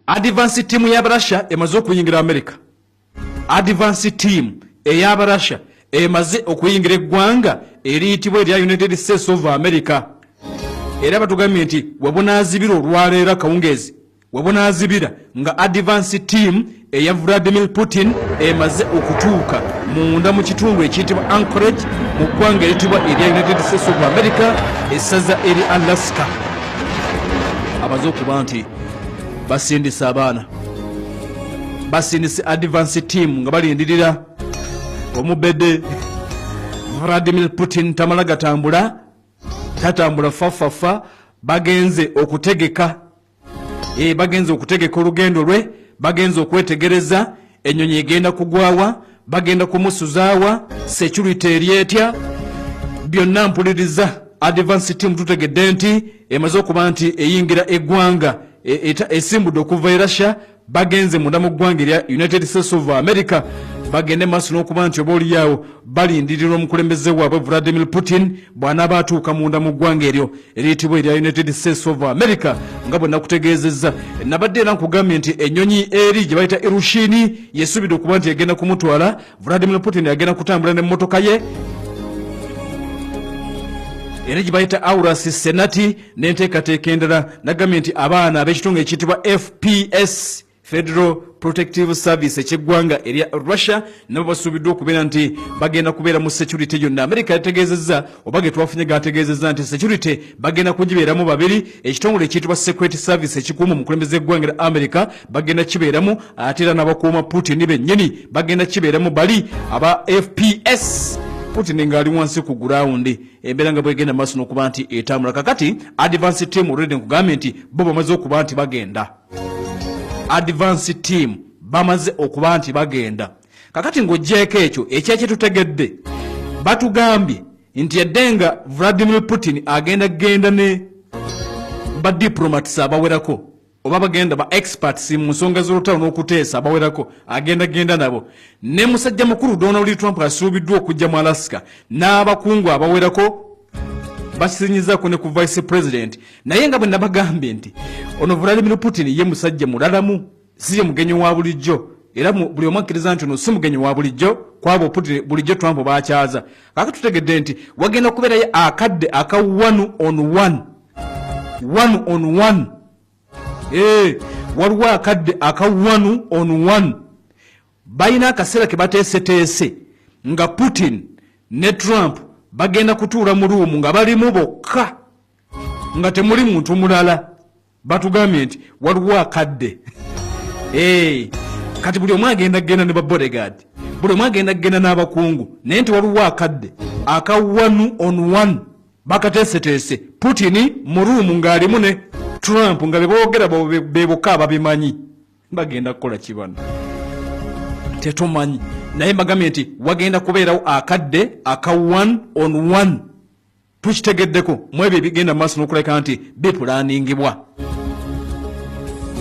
advance team y'Abarasha emaze okuyingira America. Advance team ey'Abarasha emaze okuyingira eggwanga eriyitibwa erya United States of America. Era batugambye nti wabonazibira olwaleero kawungezi wabonazibira nga advance team eya Vladimir Putin emaze okutuuka munda mu kitundu ekiyitibwa Anchorage mu ggwanga eriyitibwa erya United States of America essaza eri Alaska. Abaze okuba nti basindisa abaana basindise advance team nga balindirira omubede Vladimir Putin tamala gatambula tatambula fafafa bagenze okutegeka bagenze okutegeka olugendo lwe bagenze okwetegereza ennyonyi egenda kugwawa bagenda kumusuzaawa security eryetya byonna mpuliriza advance team tutegedde nti emaze okuba nti eyingira eggwanga esimbudde okuva e Russia bagenze munda mu ggwanga erya United States of America bagende maaso n'okuba nti oba oliyawo balindirirwa omukulembeze waabwe Vladimir Putin bw'anaaba atuuka munda mu ggwanga eryo eriyitibwa erya United States of America nga bwe nakutegeezezza. Nabadde era nkugambye nti ennyonyi eri gye bayita Irushini yesuubidde okuba nti egenda kumutwala Vladimir Putin agenda kutambula n'emmotoka ye era gye bayita Aurus Senati n'enteekateeka endala. Nagambye nti abaana ab'ekitunga ekiyitibwa FPS Federal Protective Service eky'eggwanga erya Russia nabo basuubiddwa okubeera nti bagenda kubeera mu security yonna. America yategeezezza oba ge twafunye gategeezezza nti security bagenda kugibeeramu babiri. Ekitongole ekiyitibwa Security Service ekikuuma omukulembeze eggwanga lya America bagenda kibeeramu ate era n'abakuuma Putin bennyini bagenda kibeeramu bali aba FPS. Putin ngali wansi ku ground embeera nga bwegenda maaso n'okuba nti etambula. Kakati advance team already nkugambye nti bo bamaze okuba nti bagenda. Advance team bamaze okuba nti bagenda. Kakati ng'oggyeko ekyo ekyaki tutegedde batugambye nti yaddenga Vladimir Putin agenda ne ba diplomats abawerako oba bagenda ba experts mu nsonga z'olutalo n'okuteesa abawerako agenda nabo ne musajja mukulu Donald Trump asuubiddwa okujja mu Alaska n'abakungu abawerako basinyizaako ne ku vice president. Naye nga bwe nabagambye nti ono Vladimir Putin ye musajja mulalamu si ye mugenyi wa bulijjo era buli omu akkiriza nti ono si mugenyi wa bulijjo kwabo Putin bulijjo Trump baakyaza. Kakati tutegedde nti wagenda kubeerayo akadde aka 1-on-1 waliwo akadde aka 1-on-1 balina akaseera ke bateeseteese nga Putin ne Trump bagenda kutuula mu ruumu nga balimu bokka nga temuli muntu mulala. Batugambye nti waliwo akadde kati buli omu agenda ne ba bodyguard buli omu agenda n'abakungu naye nti waliwo akadde aka 1-on-1 bakateeseteese Putin mu ruumu ng'alimu ne Trump nga beboogera bebokka ababimanyi bagenda kukola kibano tetumanyi. Naye mbagambye nti wagenda kubeerawo akadde aka 1-on-1 tukitegeddeko mu ebyo ebigenda maaso n'okuleka nti bipulaaningibwa.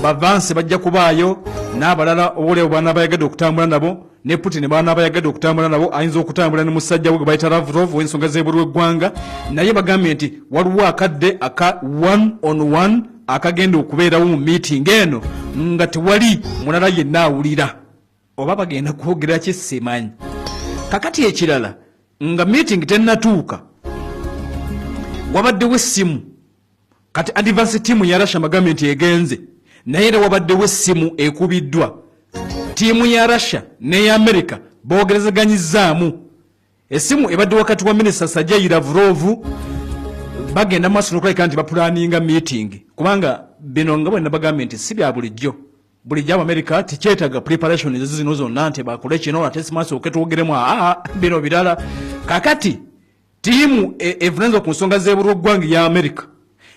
Bavansi bajja kubaayo n'abalala oboolyawo baana bayagadde okutambula nabo ne Putin baana bayagadde okutambula nabo ayinza okutambula ne musajja we gwe bayita Lavrov w'ensonga z'ebweru w'eggwanga. Naye bagambye nti waliwo akadde aka 1-on-1 akagenda okubeerawo mu meeting eno nga tewali mulala yenna awulira oba bagenda kwogera ki simanyi. Kakati ekirala nga meeting tennatuuka wabaddewo essimu kati advance team ya Russia bagambye nti egenze naye era wabaddewo essimu ekubiddwa tiimu ya Russia ne ya America boogerezaganyizaamu essimu ebadde wakati wa minisita Sergei Lavrov bagenda maaso n'okulabika nti bapulaninga meeting kubanga bino nga bwe nabagambye nti si bya bulijjo America tikyetaaga preparation zino zonna nti bakole kino ate simaaso oketwogeremu bino birala. Kakati tiimu evunanyizibwa ku nsonga z'ebweru w'eggwanga ya America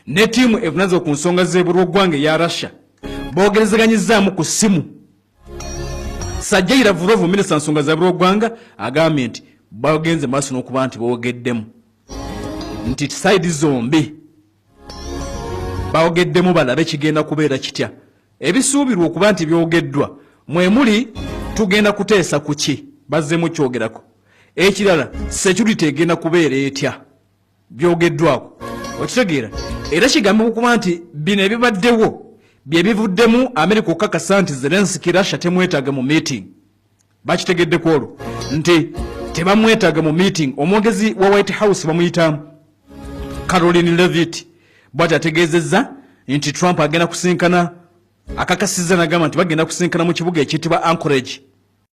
ne tiimu evunanyizibwa ku nsonga z'ebweru w'eggwanga ya Russia boogerezaganyizaamu ku ssimu. Sergei Lavrov minisita nsonga z'ebweru w'eggwanga agambye nti bagenze maaso n'okuba nti boogeddemu nti side zombi baogeddemu balabe kigenda kubeera kitya. Ebisuubirwa okuba nti byogeddwa mwe muli tugenda kuteesa ku ki bazzemu kyogerako. Ekirala security egenda kubeera etya byogeddwako okitegeera era kigambibwa okuba nti bino ebibaddewo bye bivuddemu America okukakasa nti Zelensky Russia temwetaaga mu meeting. Bakitegedde kwolwo nti tebamwetaaga mu meeting. Omwogezi wa White House bamuyita Caroline Levitt bw'ati ategeezezza nti Trump agenda kusinkana, akakasizza n'agamba nti bagenda kusinkana mu kibuga ekiyitibwa Anchorage